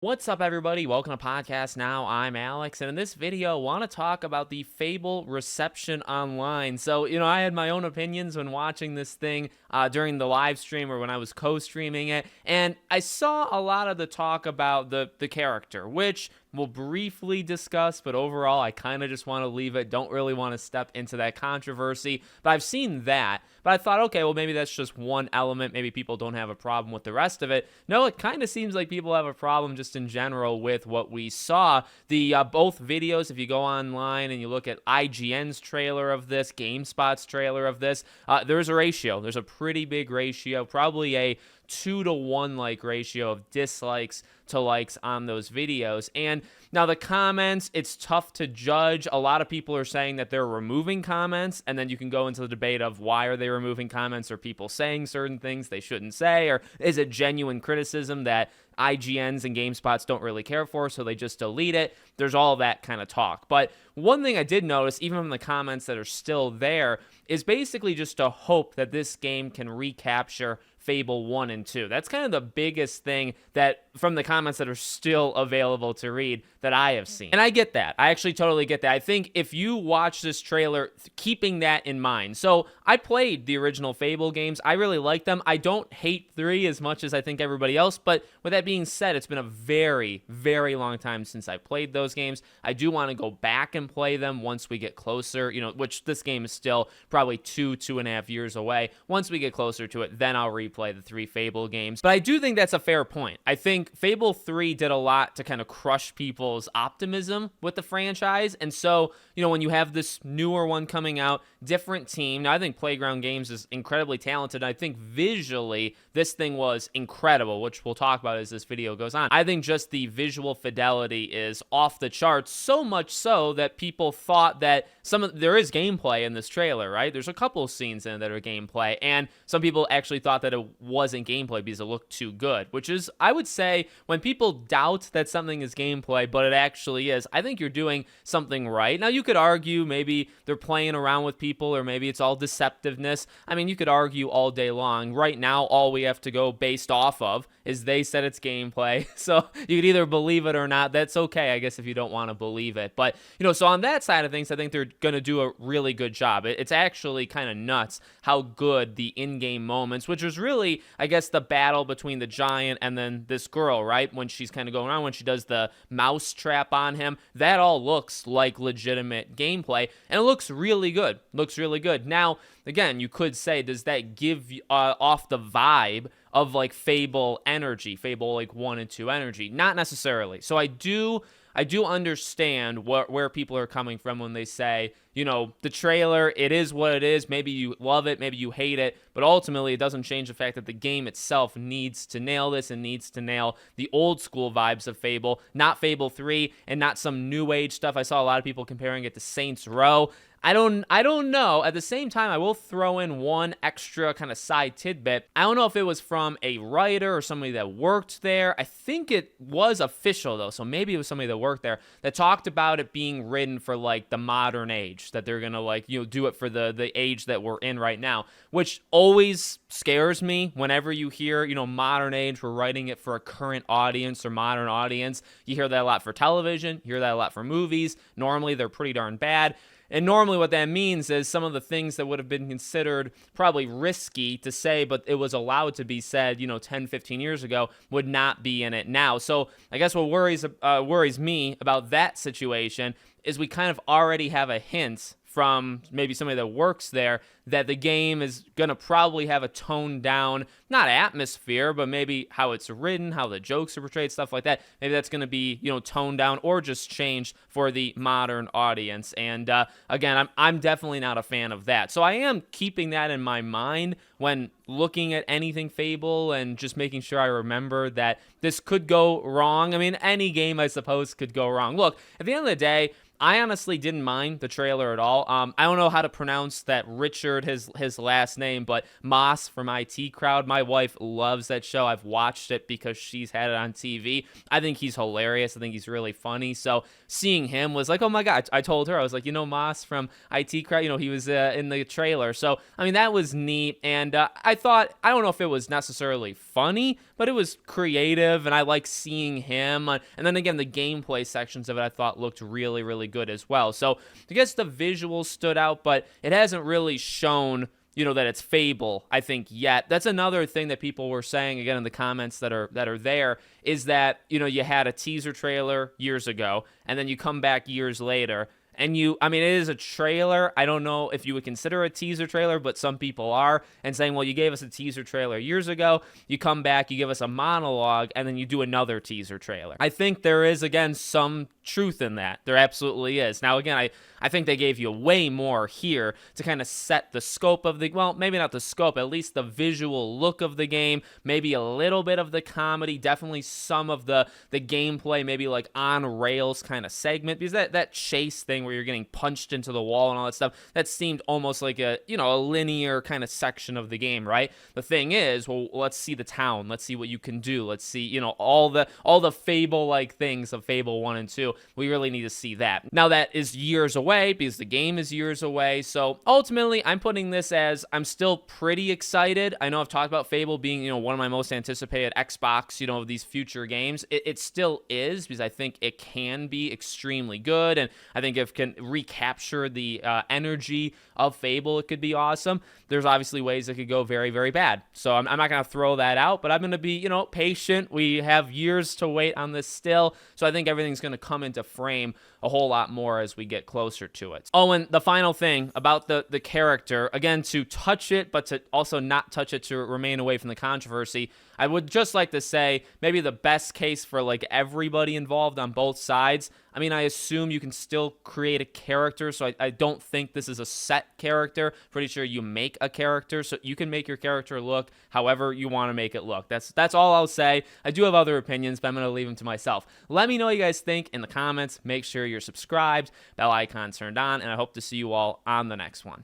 What's up, everybody? Welcome to Podcast Now. I'm Alex, and in this video, I want to talk about the Fable reception online. So, I had my own opinions when watching this thing during the live stream or when I was co-streaming it, and I saw a lot of the talk about the character, which we'll briefly discuss, but overall, I kind of just want to leave it. Don't really want to step into that controversy, but I've seen that. But I thought, okay, well, maybe that's just one element. Maybe people don't have a problem with the rest of it. No, it kind of seems like people have a problem just in general with what we saw. The both videos, if you go online and you look at IGN's trailer of this, GameSpot's trailer of this, there's a ratio. There's a pretty big ratio, probably a 2-to-1 like ratio of dislikes to likes on those videos. And now the comments, it's tough to judge. A lot of people are saying that they're removing comments, and then you can go into the debate of why are they removing comments? Are people saying certain things they shouldn't say? Or is it genuine criticism that IGNs and GameSpots don't really care for, so they just delete it? There's all that kind of talk. But one thing I did notice, even from the comments that are still there, is basically just a hope that this game can recapture Fable 1 and 2. That's kind of the biggest thing that from the comments that are still available to read that I have seen. And I get that. I actually totally get that. I think if you watch this trailer, keeping that in mind. So I played the original Fable games. I really like them. I don't hate 3 as much as I think everybody else. But with that being said, it's been a very, very long time since I played those games. I do want to go back and play them once we get closer, which this game is still probably 2.5 years away. Once we get closer to it, then I'll replay the 3 Fable games. But I do think that's a fair point. I think Fable 3 did a lot to kind of crush people's optimism with the franchise. And so, when you have this newer one coming out, different team. Now, I think Playground Games is incredibly talented. I think visually, this thing was incredible, which we'll talk about as this video goes on. I think just the visual fidelity is off the charts, so much so that people thought that there is gameplay in this trailer, right? There's a couple of scenes in it that are gameplay, and some people actually thought that it wasn't gameplay because it looked too good, which is, I would say, when people doubt that something is gameplay, but it actually is, I think you're doing something right. Now, you could argue maybe they're playing around with people, or maybe it's all deceptiveness. I mean, you could argue all day long. Right now, all we have to go based off of is they said it's gameplay. So you could either believe it or not. That's okay, I guess, if you don't want to believe it. But, so on that side of things, I think they're going to do a really good job. It's actually kind of nuts how good the in-game moments, which was really, I guess, the battle between the giant and then this girl, right? When she's kind of going around, when she does the mouse trap on him, that all looks like legitimate gameplay, and it looks really good. Now, again, you could say, does that give off the vibe of like Fable energy, Fable like 1 and 2 energy? Not necessarily. So I do understand where people are coming from when they say, the trailer, it is what it is. Maybe you love it, maybe you hate it, but ultimately it doesn't change the fact that the game itself needs to nail this and needs to nail the old school vibes of Fable, not Fable 3 and not some new age stuff. I saw a lot of people comparing it to Saints Row. I don't know. At the same time, I will throw in one extra kind of side tidbit. I don't know if it was from a writer or somebody that worked there. I think it was official, though, so maybe it was somebody that worked there that talked about it being written for, like, the modern age, that they're going to, do it for the age that we're in right now, which always scares me whenever you hear, modern age, we're writing it for a current audience or modern audience. You hear that a lot for television. You hear that a lot for movies. Normally, they're pretty darn bad. And normally what that means is some of the things that would have been considered probably risky to say, but it was allowed to be said, 10, 15 years ago, would not be in it now. So I guess what worries me about that situation is we kind of already have a hint from maybe somebody that works there that the game is going to probably have a toned down, not atmosphere, but maybe how it's written, how the jokes are portrayed, stuff like that. Maybe that's going to be, toned down or just changed for the modern audience. And again, I'm definitely not a fan of that. So I am keeping that in my mind when looking at anything Fable and just making sure I remember that this could go wrong. I mean, any game, I suppose, could go wrong. Look, at the end of the day, I honestly didn't mind the trailer at all. I don't know how to pronounce that Richard, his last name, but Moss from IT Crowd. My wife loves that show. I've watched it because she's had it on TV. I think he's hilarious. I think he's really funny. So seeing him was like, oh my God. I told her, I was like, Moss from IT Crowd, he was in the trailer. So, I mean, that was neat. And I thought, I don't know if it was necessarily funny, but it was creative, and I like seeing him. And then again, the gameplay sections of it I thought looked really, really good as well. So I guess the visuals stood out, but it hasn't really shown that it's Fable, I think, yet. That's another thing that people were saying, again, in the comments that are there, is that, you had a teaser trailer years ago, and then you come back years later, and I mean, it is a trailer. I don't know if you would consider a teaser trailer, but some people are, and saying, well, you gave us a teaser trailer years ago, you come back, you give us a monologue, and then you do another teaser trailer. I think there is, again, some truth in that. There absolutely is. Now, again, I think they gave you way more here to kind of set the scope of well, maybe not the scope, at least the visual look of the game, maybe a little bit of the comedy, definitely some of the gameplay, maybe like on rails kind of segment, because that chase thing where you're getting punched into the wall and all that stuff, that seemed almost like a linear kind of section of the game, right? The thing is, well, let's see the town, let's see what you can do, let's see, all the Fable-like things of Fable 1 and 2. We really need to see that. Now, that is years away because the game is years away. So ultimately, I'm putting this as I'm still pretty excited. I know I've talked about Fable being, one of my most anticipated Xbox, of these future games. It still is, because I think it can be extremely good, and I think if it can recapture the energy of Fable, it could be awesome. There's obviously ways it could go very, very bad. So I'm not going to throw that out, but I'm going to be, patient. We have years to wait on this still. So I think everything's going to come into frame a whole lot more as we get closer to it. Oh, and the final thing about the character, again, to touch it, but to also not touch it, to remain away from the controversy, I would just like to say maybe the best case for like everybody involved on both sides. I mean, I assume you can still create a character, so I don't think this is a set character. Pretty sure you make a character, so you can make your character look however you want to make it look. That's all I'll say. I do have other opinions, but I'm going to leave them to myself. Let me know what you guys think in the comments. Make sure you're subscribed, bell icon turned on, and I hope to see you all on the next one.